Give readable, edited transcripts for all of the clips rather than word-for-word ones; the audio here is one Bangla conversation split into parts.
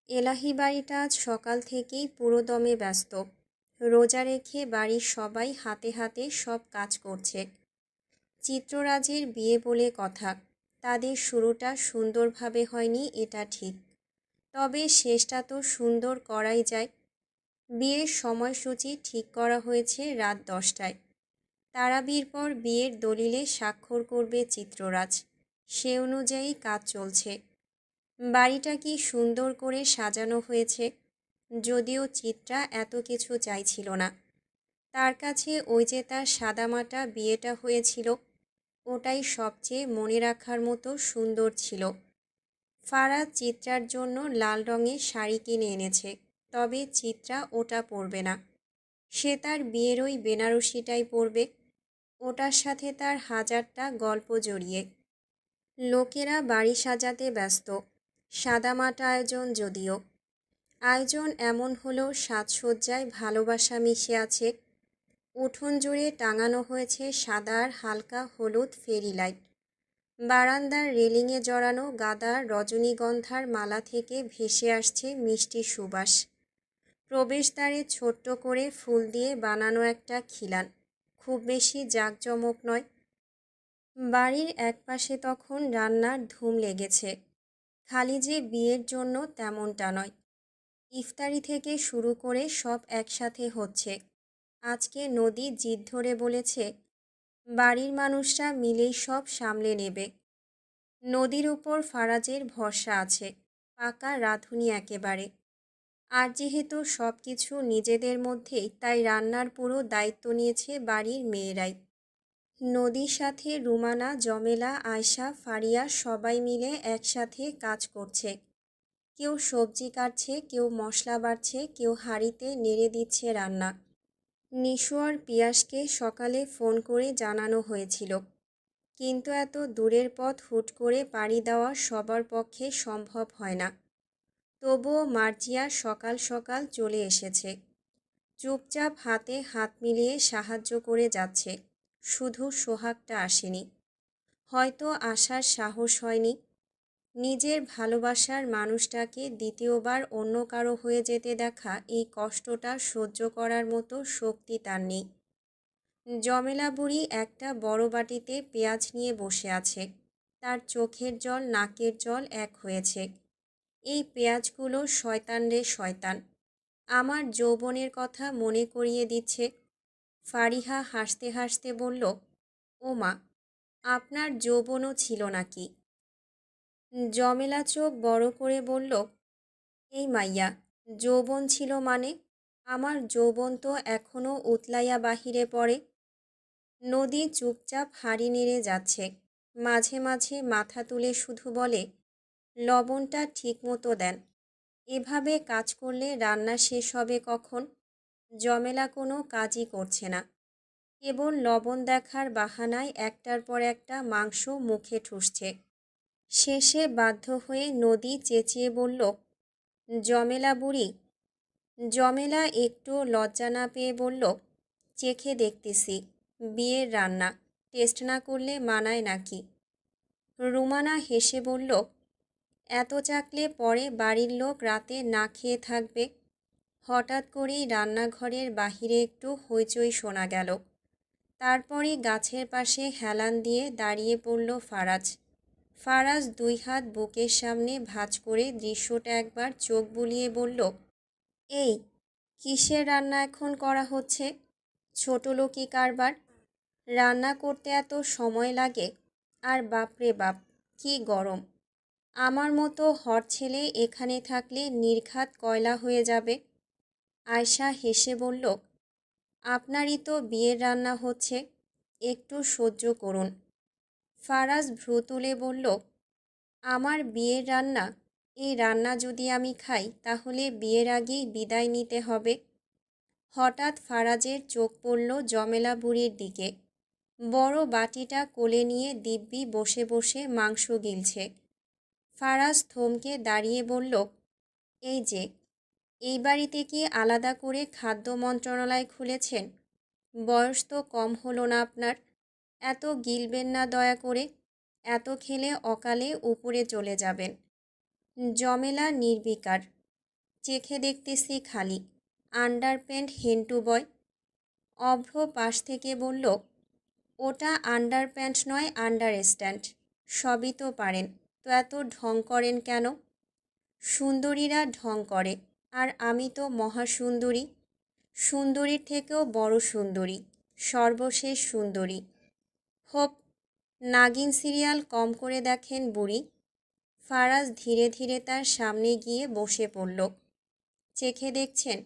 এলাহি বাড়িটা আজ সকাল থেকেই পুরোদমে ব্যস্ত। রোজা রেখে বাড়ির সবাই হাতে হাতে সব কাজ করছে। চিত্ররাজের বিয়ে বলে কথা, তাদের শুরুটা সুন্দরভাবে হয়নি এটা ঠিক, তবে শেষটা তো সুন্দর করাই যায়। বিয়ের সময়সূচি ঠিক করা হয়েছে রাত 10টায়। তারাবির পর বিয়ের দলিলে স্বাক্ষর করবে চিত্ররাজ, সে অনুযায়ী কাজ চলছে। বাড়িটা কি সুন্দর করে সাজানো হয়েছে, যদিও চিত্রা এত কিছু চাইছিল না। তার কাছে ওই যে তার সাদামাটা বিয়েটা হয়েছিল, ওটাই সবচেয়ে মনে রাখার মতো সুন্দর ছিল। ফারাজ চিত্রার জন্য লাল রঙের শাড়ি কিনে এনেছে, তবে চিত্রা ওটা পরবে না। সে তার বিয়ের ওই বেনারসিটাই পরবে। ওটার সাথে তার হাজারটা গল্প জড়িয়ে। লোকেরা বাড়ি সাজাতে ব্যস্ত, সাদামাটা আয়োজন যদিও। আয়োজন এমন হলো, সাজসজ্জায় ভালোবাসা মিশে আছে। উঠোন জুড়ে টাঙানো হয়েছে সাদা আর হালকা হলুদ ফেরি লাইট। বারান্দার রেলিংয়ে জড়ানো গাঁদা রজনীগন্ধার মালা থেকে ভেসে আসছে মিষ্টি সুবাস। প্রবেশদ্বারে ছোট্ট করে ফুল দিয়ে বানানো একটা খিলান, খুব বেশি জাঁকজমক নয়। বাড়ির একপাশে তখন রান্নার ধুম লেগেছে, খালি যে বিয়ের জন্য তেমনটা নয়। ইফতারি থেকে শুরু করে সব একসাথে হচ্ছে। আজকে নদী জিদ ধরে বলেছে বাড়ির মানুষরা মিলেই সব সামলে নেবে। নদীর উপর ফারাজের ভরসা আছে, পাকা রাঁধুনি একেবারে। আর যেহেতু সব কিছু নিজেদের মধ্যেই, তাই রান্নার পুরো দায়িত্ব নিয়েছে বাড়ির মেয়েরাই। নদীর সাথে রুমানা, জমেলা, আয়শা, ফারিয়া সবাই মিলে একসাথে কাজ করছে। কেউ সবজি কাটছে, কেউ মশলা বাটছে, কেউ হাঁড়িতে নেড়ে দিচ্ছে রান্না। নিশু আর পিয়াসকে সকালে ফোন করে জানানো হয়েছিল, কিন্তু এত দূরের পথ হুট করে পাড়ি দেওয়া সবার পক্ষে সম্ভব হয় না। তবুও মার্জিয়া সকাল সকাল চলে এসেছে, চুপচাপ হাতে হাত মিলিয়ে সাহায্য করে যাচ্ছে। শুধু সোহাগটা আসেনি, হয়তো আসার সাহস হয়নি। নিজের ভালোবাসার মানুষটাকে দ্বিতীয়বার অন্য কারো হয়ে যেতে দেখা, এই কষ্টটা সহ্য করার মতো শক্তি তার নেই। জমেলা বুড়ি একটা বড় বাটিতে পেঁয়াজ নিয়ে বসে আছে, তার চোখের জল নাকের জল এক হয়েছে। এই পেঁয়াজগুলো শয়তান রে শয়তান, আমার যৌবনের কথা মনে করিয়ে দিচ্ছে। ফারিহা হাসতে হাসতে বলল, ও মা, আপনার যৌবনও ছিল নাকি? জমেলা চোখ বড় করে বলল, এই মাইয়া, যৌবন ছিল মানে? আমার যৌবন তো এখনও উতলাইয়া বাহিরে পড়ে। নদী চুপচাপ হাঁড়ি নেড়ে যাচ্ছে, মাঝে মাঝে মাথা তুলে শুধু বলে, লবণটা ঠিকমতো দেন, এভাবে কাজ করলে রান্না শেষ হবে কখন? জমেলা কোনো কাজই করছে না, কেবল লবণ দেখার বাহানায় একটার পর একটা মাংস মুখে ঠুসছে। শেষে বাধ্য হয়ে নদী চেঁচিয়ে বলল, জমেলা বুড়ি। জমেলা একটু লজ্জা না পেয়ে বলল, চেখে দেখতেছি, বিয়ের রান্না, টেস্ট না করলে মানায় নাকি? রুমানা হেসে বলল, এত চাকলে পরে বাড়ির লোক রাতে না খেয়ে থাকবে। হঠাৎ করেই রান্নাঘরের বাহিরে একটু হইচই শোনা গেল। তারপরই গাছের পাশে হেলান দিয়ে দাঁড়িয়ে পড়ল ফারাজ। ফারাজ দুই হাত বুকের সামনে ভাঁজ করে দৃশ্যটা একবার চোখ বুলিয়ে বলল, এই কিসের রান্না এখন করা হচ্ছে? ছোট লোকি কারবার, রান্না করতে এত সময় লাগে? আর বাপরে বাপ, কি গরম! আমার মতো হর ছেলে এখানে থাকলে নির্ঘাত কয়লা হয়ে যাবে। আয়শা হেসে বলল, আপনারই তো বিয়ের রান্না হচ্ছে, একটু সহ্য করুন। ফারাজ ভ্রু তুলে বলল, আমার বিয়ের রান্না? এই রান্না যদি আমি খাই, তাহলে বিয়ের আগেই বিদায় নিতে হবে। হঠাৎ ফারাজের চোখ পড়ল জমেলা বুড়ির দিকে। বড় বাটিটা কোলে নিয়ে দিব্যি বসে বসে মাংস গিলছে। ফারাজ থমকে দাঁড়িয়ে বলল, এই যে, এই বাড়িতে কি আলাদা করে খাদ্য মন্ত্রণালয় খুলেছেন? বয়স তো কম হলো না আপনার, এত গিলবেন না দয়া করে, এত খেলে অকালে উপরে চলে যাবেন। জমেলা নির্বিকার, চেখে দেখতেছি খালি আন্ডারপ্যান্ট হেন্টু বয়। অভ্র পাশ থেকে বলল, ওটা আন্ডারপ্যান্ট নয়, আন্ডারস্ট্যান্ড। সবই তো পারেন, তো এত ঢং করেন কেন? সুন্দরীরা ঢং করে, আর আমি তো মহাসুন্দরী, সুন্দরীর থেকেও বড় সুন্দরী, সর্বশেষ সুন্দরী। হোপ, নাগিন সিরিয়াল কম করে দেখেন বুড়ি। ফারাজ ধীরে ধীরে তার সামনে গিয়ে বসে পড়ল। চেখে দেখছেন?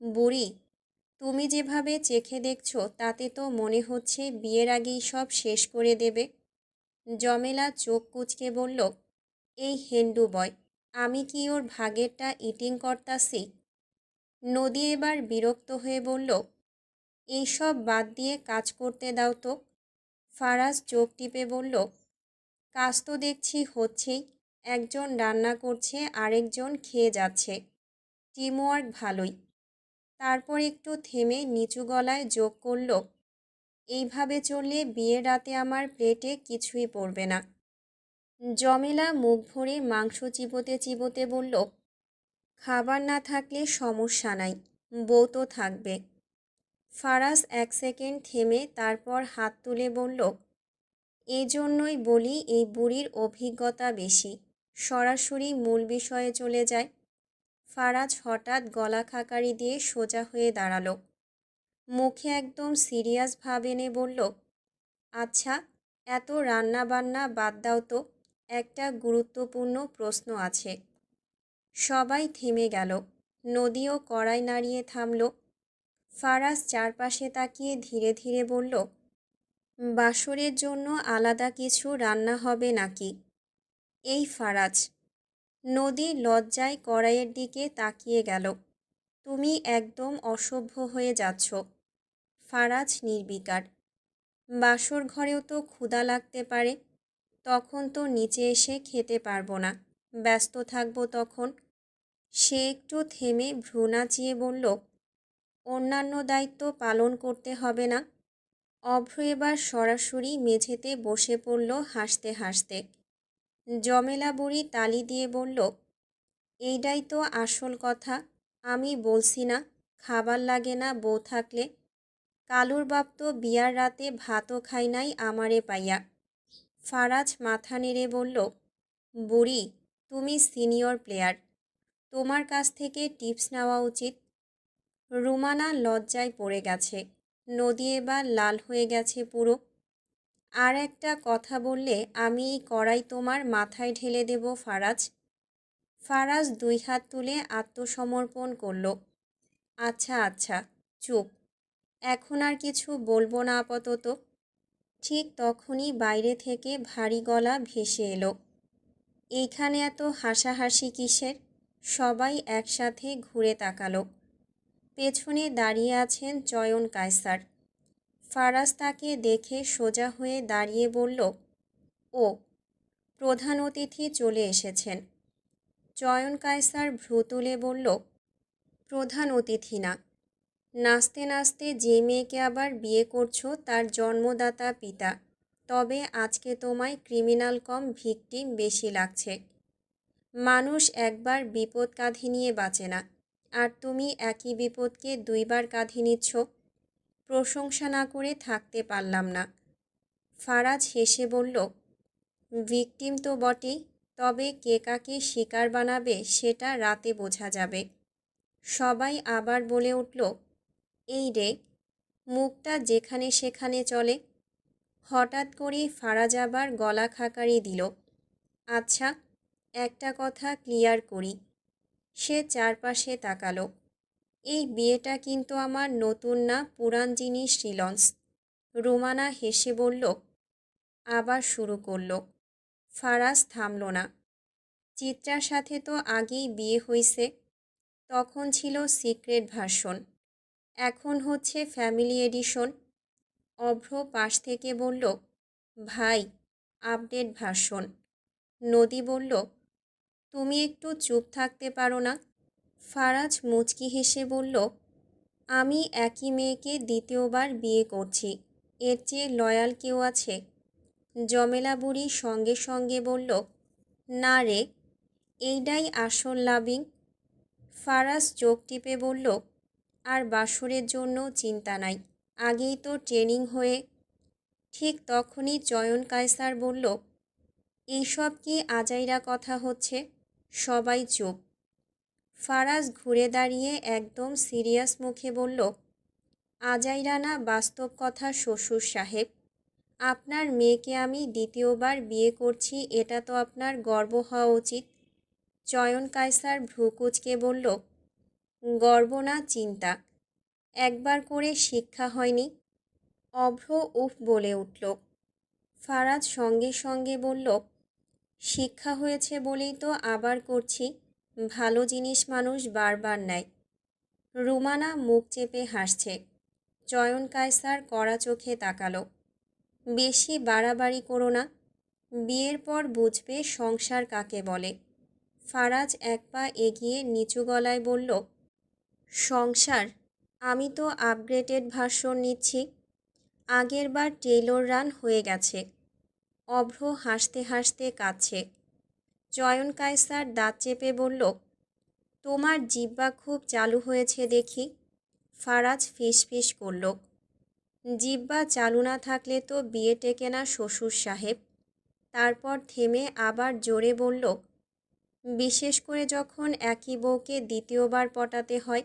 বুড়ি, তুমি যেভাবে চেখে দেখছো তাতে তো মনে হচ্ছে বিয়ের আগেই সব শেষ করে দেবে। জমেলা চোখ কুঁচকে বলল, এই হেন্ডু বয়, আমি কি ওর ভাগেরটা ইটিং করতাছি? নদী এবার বিরক্ত হয়ে বলল, এইসব বাদ দিয়ে কাজ করতে দাও তো। ফারাজ চোখ টিপে বলল, কাজ তো দেখছি হচ্ছেই, একজন রান্না করছে আরেকজন খেয়ে যাচ্ছে, টিমওয়ার্ক ভালোই। তারপর একটু থেমে নিচু গলায় যোগ করল, এইভাবে চললে বিয়ের রাতে আমার প্লেটে কিছুই পড়বে না। জমেলা মুখ ভরে মাংস চিবোতে চিবোতে বলল, খাবার না থাকলে সমস্যা নাই, বউ তো থাকবে। ফারাজ এক সেকেন্ড থেমে তারপর হাত তুলে বলল, এই জন্যই বলি এই বুড়ির অভিজ্ঞতা বেশি, সরাসরি মূল বিষয়ে চলে যায়। ফারাজ হঠাৎ গলা খাকারি দিয়ে সোজা হয়ে দাঁড়ালো, মুখে একদম সিরিয়াস ভাব এনে বলল, আচ্ছা, এত রান্না বান্না বাদ দাও তো, একটা গুরুত্বপূর্ণ প্রশ্ন আছে। সবাই থেমে গেল, নদীও কড়াই নাড়িয়ে থামল। ফারাজ চারপাশে তাকিয়ে ধীরে ধীরে বলল, বাসরের জন্য আলাদা কিছু রান্না হবে নাকি? এই ফারাজ। নদী লজ্জায় কড়াইয়ের দিকে তাকিয়ে গেল। তুমি একদম অসভ্য হয়ে যাচ্ছ। ফারাজ নির্বিকার, বাসর ঘরেও তো ক্ষুধা লাগতে পারে, তখন তো নিচে এসে খেতে পারবো না, ব্যস্ত থাকবো তখন। সে একটু থেমে ভ্রু নাচিয়ে বলল, অন্যান্য দায়িত্ব পালন করতে হবে না? অভ্র এবার সরাসরি মেঝেতে বসে পড়ল হাসতে হাসতে। জমেলা বুড়ি তালি দিয়ে বলল, এইটাই তো আসল কথা, আমি বলছি না খাবার লাগে না বউ থাকলে। কালুর বাপ তো বিয়ার রাতে ভাতও খাই নাই আমারে পাইয়া। ফারাজ মাথা নেড়ে বলল, বুড়ি, তুমি সিনিয়র প্লেয়ার, তোমার কাছ থেকে টিপস নেওয়া উচিত। রুমানা লজ্জায় পড়ে গেছে, নদী এবার লাল হয়ে গেছে পুরো। আর একটা কথা বললে আমি এই কড়াই তোমার মাথায় ঢেলে দেব ফারাজ। ফারাজ দুই হাত তুলে আত্মসমর্পণ করল। আচ্ছা আচ্ছা, চুপ, এখন আর কিছু বলবো না আপাতত। ঠিক তখনই বাইরে থেকে ভারী গলা ভেসে এলো, এইখানে এত হাসাহাসি কিসের? সবাই একসাথে ঘুরে তাকালো। পেছনে দাঁড়িয়ে আছেন চয়ন কায়সার। ফারাজ তাকে দেখে সোজা হয়ে দাঁড়িয়ে বলল, ও, প্রধান অতিথি চলে এসেছেন। চয়ন কায়সার ভ্রু তুলে বলল, প্রধান অতিথি না, নাচতে নাচতে যে মেয়েকে আবার বিয়ে করছো তার জন্মদাতা পিতা। তবে আজকে তোমায় ক্রিমিনাল কম ভিকটিম বেশি লাগছে। মানুষ একবার বিপদ কাঁধে নিয়ে বাঁচে না, আর তুমি একই বিপদকে দুইবার কাঁধে নিচ্ছ। প্রশংসা না করে থাকতে পারলাম না। ফারাজ হেসে বলল, ভিকটিম তো বটেই, তবে কে কাকে শিকার বানাবে সেটা রাতে বোঝা যাবে। সবাই আবার বলে উঠল, এই রে, মুখটা যেখানে সেখানে চলে। হঠাৎ করেই ফারাজ আবার গলা খাকারি দিল, আচ্ছা, একটা কথা ক্লিয়ার করি। সে চারপাশে তাকালো, এই বিয়েটা কিন্তু আমার নতুন না, পুরান জিনিস রিলন্স। রুমানা হেসে বলল, আবার শুরু করলো। ফারাজ থামল না। চিত্রার সাথে তো আগেই বিয়ে হইছে, তখন ছিল সিক্রেট ভার্সন, এখন হচ্ছে ফ্যামিলি এডিশন। অভ্র পাশ থেকে বলল, ভাই, আপডেট ভার্সন। নদী বলল, তুমি একটু চুপ থাকতে পারো না? ফারাজ মুচকি হেসে বলল, আমি একই মেয়েকে দ্বিতীয়বার বিয়ে করছি, এর চেয়ে লয়াল কেউ আছে? জমেলা বুড়ি সঙ্গে সঙ্গে বলল, না রে, এইটাই আসল লাভিং। ফারাজ চোখ টিপে বলল, আর বাসরের জন্য চিন্তা নাই, আগেই তো ট্রেনিং হয়ে। ঠিক তখনই চয়ন কায়সার বলল, এইসব কি আজাইরা কথা হচ্ছে? সবাই চুপ। ফারাজ ঘুরে দাঁড়িয়ে একদম সিরিয়াস মুখে বলল, আজাইরা না, বাস্তব কথা শ্বশুর সাহেব। আপনার মেয়েকে আমি দ্বিতীয়বার বিয়ে করছি, এটা তো আপনার গর্ব হওয়া উচিত। চয়ন কায়সার ভ্রু কুঁচকে বলল, গর্ব না, চিন্তা। একবার করে শিক্ষা হয়নি? অভ্র উফ বলে উঠল। ফারাজ সঙ্গে সঙ্গে বলল, শিক্ষা হয়েছে বলেই তো আবার করছি। ভালো জিনিস মানুষ বারবার নেয়। রুমানা মুখ চেপে হাসছে। চয়ন কায়সার কড়া চোখে তাকালো। বেশি বাড়াবাড়ি করো না, বিয়ের পর বুঝবে সংসার কাকে বলে। ফারাজ এক পা এগিয়ে নিচু গলায় বলল, সংসার? আমি তো আপগ্রেডেড ভার্সন নিচ্ছি। আগেরবার টেইলর রান হয়ে গেছে। অভ্র হাসতে হাসতে কাঁদছে। চয়ন কায়সার দাঁত চেপে বলল, তোমার জিহ্বা খুব চালু হয়েছে দেখি। ফারাজ ফিসফিস করল, জিহ্বা চালু না থাকলে তো বিয়ে টেকে না শ্বশুর সাহেব। তারপর থেমে আবার জোরে বলল, বিশেষ করে যখন একই বউকে দ্বিতীয়বার পটাতে হয়।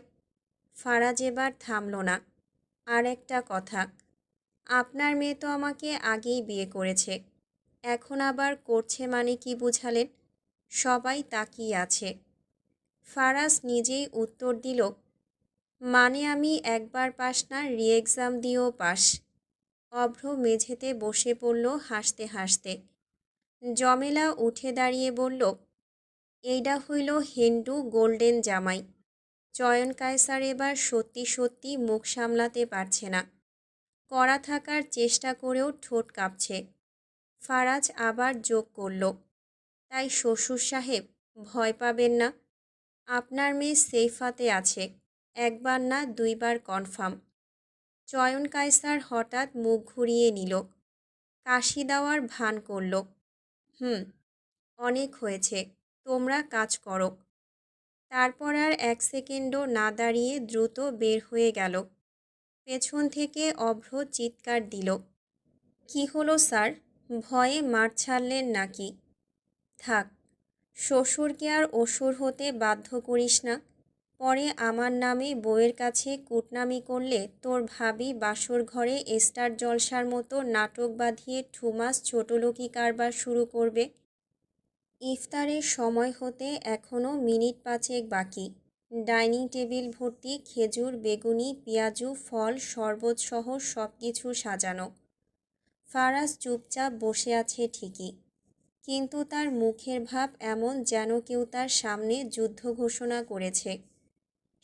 ফারাজ এবার থামল না। আর একটা কথা, আপনার মেয়ে তো আমাকে আগেই বিয়ে করেছে, এখন আবার করছে মানে কি বুঝালেন? সবাই তাকিয়ে আছে। ফারাজ নিজেই উত্তর দিল, মানে আমি একবার পাস না, রি এক্সাম দিয়েও পাস। অভ্র মেঝেতে বসে পড়ল হাসতে হাসতে। জমেলা উঠে দাঁড়িয়ে বলল, এইডা হইল হিন্দু গোল্ডেন জামাই। চয়ন কায়সার এবার সত্যি সত্যি মুখ সামলাতে পারছে না। কড়া থাকার চেষ্টা করেও ঠোঁট কাঁপছে। ফারাজ আবার যোগ করল, তাই শ্বশুর সাহেব ভয় পাবেন না, আপনার মেয়ে সেফাতে আছে, একবার না দুইবার কনফার্ম। চয়ন কায়সার হঠাৎ মুখ ঘুরিয়ে নিল, কাশি দেওয়ার ভান করল। অনেক হয়েছে, তোমরা কাজ করো। তারপর আর এক সেকেন্ডও না দাঁড়িয়ে দ্রুত বের হয়ে গেল। পেছন থেকে অভ্র চিৎকার দিল, কি হলো স্যার, ভয়ে মাঠ ছাড়লেন নাকি? থাক, শ্বশুরকে আর অসুর হতে বাধ্য করিস না। পরে আমার নামে বউয়ের কাছে কুটনামি করলে তোর ভাবি বাসর ঘরে স্টার জলসার মতো নাটক বাঁধিয়ে ঠুমাস ছোটলোকি কারবার শুরু করবে। ইফতারের সময় হতে এখনও মিনিট 5 বাকি। ডাইনিং টেবিল ভর্তি খেজুর, বেগুনি, পেঁয়াজু, ফল, শরবতসহ সব কিছু সাজানো। ফারাজ চুপচাপ বসে আছে ঠিকই, কিন্তু তার মুখের ভাব এমন যেন কেউ তার সামনে যুদ্ধ ঘোষণা করেছে।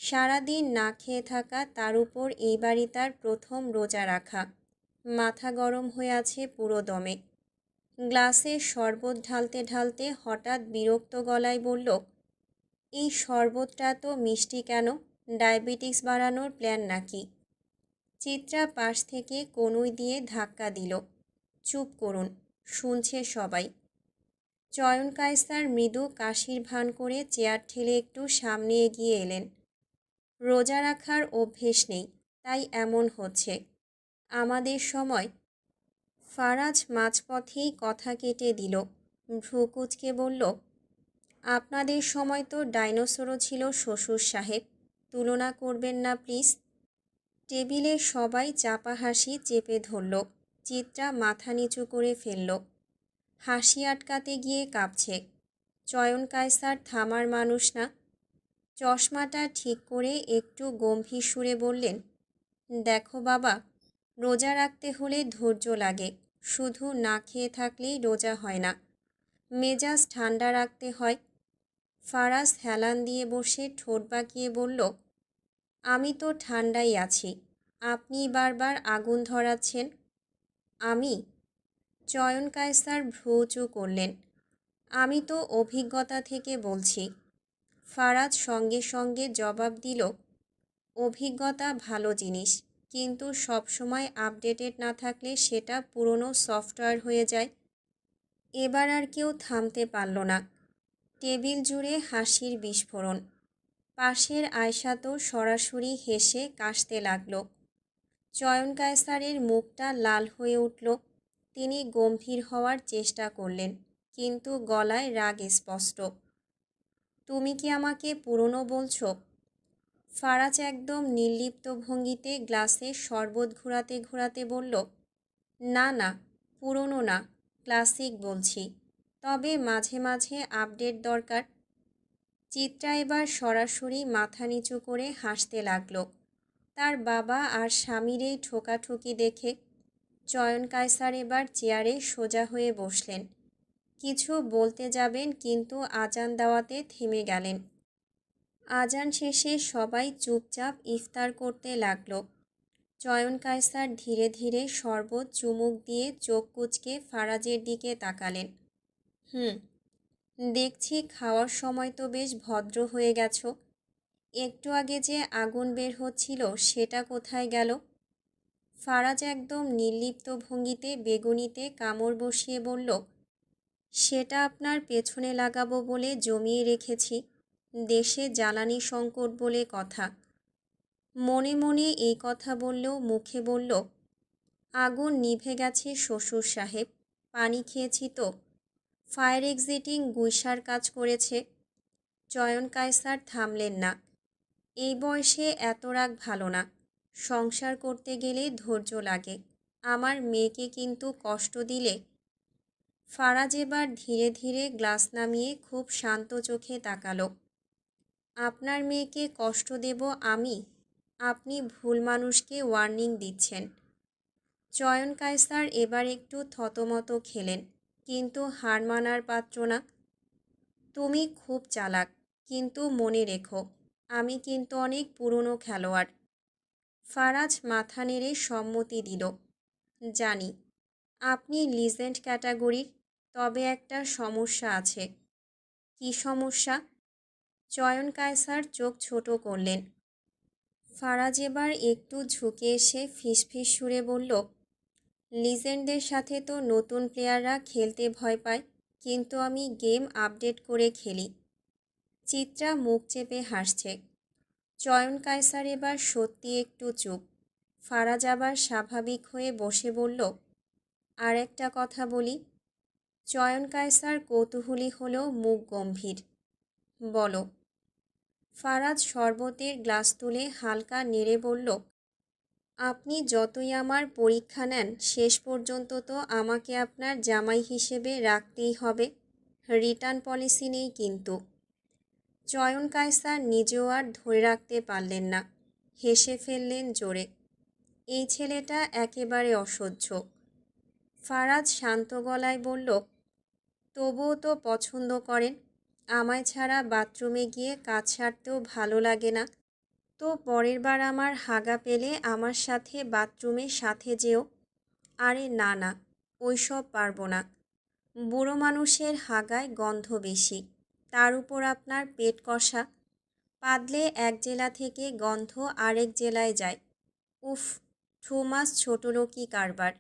সারাদিন না খেয়ে থাকা, তার উপর এই বাড়ি তার প্রথম রোজা রাখা। মাথা গরম হয়ে আছে পুরো দমে। গ্লাসে শরবত ঢালতে ঢালতে হঠাৎ বিরক্ত গলায় বলল, এই শরবতটা তো মিষ্টি কেন? ডায়াবেটিস বাড়ানোর প্ল্যান নাকি? চিত্রা পাশ থেকে কনুই দিয়ে ধাক্কা দিল, চুপ করুন, শুনছে সবাই। চয়ন কায়সার মৃদু কাশির ভান করে চেয়ার ঠেলে একটু সামনে এগিয়ে এলেন। রোজা রাখার অভ্যেস নেই, তাই এমন হচ্ছে। আমাদের সময়। ফারাজ মাঝপথেই কথা কেটে দিল। ভ্রু কুঁচকে বলল, আপনাদের সময় তো ডাইনোসরও ছিল শ্বশুর সাহেব, তুলনা করবেন না প্লিজ। টেবিলে সবাই চাপা হাসি চেপে ধরল। চিত্রা মাথা নিচু করে ফেলল, হাসি আটকাতে গিয়ে কাঁপছে। চয়ন কায়সার থামার মানুষ না। চশমাটা ঠিক করে একটু গম্ভীর সুরে বললেন, দেখো বাবা, রোজা রাখতে হলে ধৈর্য লাগে, শুধু না খেয়ে থাকলেই রোজা হয় না, মেজাজ ঠান্ডা রাখতে হয়। ফারাজ হেলান দিয়ে বসে ঠোঁট বাঁকিয়ে বলল, আমি তো ঠান্ডাই আছি, আপনি বারবার আগুন ধরাচ্ছেন। আমি? চয়ন কায়সার ভ্রু উঁচু করলেন, আমি তো অভিজ্ঞতা থেকে বলছি। ফারাজ সঙ্গে সঙ্গে জবাব দিল, অভিজ্ঞতা ভালো জিনিস, কিন্তু সবসময় আপডেটেড না থাকলে সেটা পুরনো সফটওয়্যার হয়ে যায়। এবার আর কেউ থামতে পারল না। টেবিল জুড়ে হাসির বিস্ফোরণ। পাশের আয়শা তো সরাসরি হেসে কাশতে লাগল। চয়ন কায়সারের মুখটা লাল হয়ে উঠল। তিনি গম্ভীর হওয়ার চেষ্টা করলেন, কিন্তু গলায় রাগ স্পষ্ট। তুমি কি আমাকে পুরনো বলছো? ফারাজ একদম নির্লিপ্ত ভঙ্গিতে গ্লাসে শরবত ঘোরাতে ঘোরাতে বলল, না না, পুরনো না, ক্লাসিক বলছি। তবে মাঝে মাঝে আপডেট দরকার। চিত্রা এবার সরাসরি মাথা নিচু করে হাসতে লাগলো। তার বাবা আর স্বামীর এই ঠোকাঠুকি দেখে চয়ন কায়সার এবার চেয়ারে সোজা হয়ে বসলেন। কিছু বলতে যাবেন, কিন্তু আজান দেওয়াতে থেমে গেলেন। আজান শেষে সবাই চুপচাপ ইফতার করতে লাগলো। চয়ন কায়সার ধীরে ধীরে শরবত চুমুক দিয়ে চোখ কুঁচকে ফারাজের দিকে তাকালেন। দেখছি খাওয়ার সময় তো বেশ ভদ্র হয়ে গেছো। একটু আগে যে আগুন বের হচ্ছিল সেটা কোথায় গেল? ফারাজ একদম নির্লিপ্ত ভঙ্গিতে বেগুনিতে কামড় বসিয়ে বলল, সেটা আপনার পেছনে লাগাবো বলে জমিয়ে রেখেছি। দেশে জ্বালানি সংকট বলে কথা। মনে মনে এই কথা বললেও মুখে বলল, আগুন নিভে গেছে শ্বশুর সাহেব, পানি খেয়েছি তো। ফায়ার এক্সিটিং গুইসার কাজ করেছে। চয়ন কায়সার থামলেন না। এই বয়সে এত রাগ ভালো না। সংসার করতে গেলে ধৈর্য লাগে। আমার মেয়েকে কিন্তু কষ্ট দিলে। ফারাজ এবার ধীরে ধীরে গ্লাস নামিয়ে খুব শান্ত চোখে তাকালো। আপনার মেয়েকে কষ্ট দেব আমি? আপনি ভুল মানুষকে ওয়ার্নিং দিচ্ছেন। চয়ন কায়সার এবার একটু থতমত খেলেন, কিন্তু হার মানার পাত্র না। তুমি খুব চালাক, কিন্তু মনে রেখো, আমি কিন্তু অনেক পুরনো খেলোয়াড়। ফারাজ মাথা নেড়ে সম্মতি দিল। জানি আপনি লিজেন্ড ক্যাটাগরির, তবে একটা সমস্যা আছে। কি সমস্যা? চয়ন কায়সার চোখ ছোট করলেন। ফারাজ এবার একটু ঝুঁকে এসে ফিসফিস সুরে বলল, লিজেন্ডদের সাথে তো নতুন প্লেয়াররা খেলতে ভয় পায়, কিন্তু আমি গেম আপডেট করে খেলি। চিত্রা মুখ চেপে হাসছে। চয়ন কায়সার এবার সত্যি একটু চুপ। ফারাজ আবার স্বাভাবিক হয়ে বসে বলল, আর একটা কথা বলি। চয়ন কায়সার কৌতূহলী হলেও মুখ গম্ভীর। বলো। ফারাজ শরবতের গ্লাস তুলে হালকা নেড়ে বলল, আপনি যতই আমার পরীক্ষা নেন, শেষ পর্যন্ত তো আমাকে আপনার জামাই হিসেবে রাখতেই হবে। রিটার্ন পলিসি নেই কিন্তু। চয়ন কায়সার নিজেও আর ধরে রাখতে পারলেন না, হেসে ফেললেন জোরে। এই ছেলেটা একেবারে অসহ্য। ফারাজ শান্ত গলায় বলল, তবুও তো পছন্দ করেন। আমায় ছাড়া বাথরুমে গিয়ে কাজ সারতেও ভালো লাগে না। তো পরের বার আমার হাগা পেলে আমার সাথে বাথরুমের সাথে যেও। আরে না না, ওইসব পারবো না। বুড়ো মানুষের হাগায় গন্ধ বেশি, তার উপর আপনার পেট কষা। পাদলে এক জেলা থেকে গন্ধ আরেক জেলায় যায়। উফ, 2 মাস ছোটলোকি কারবার।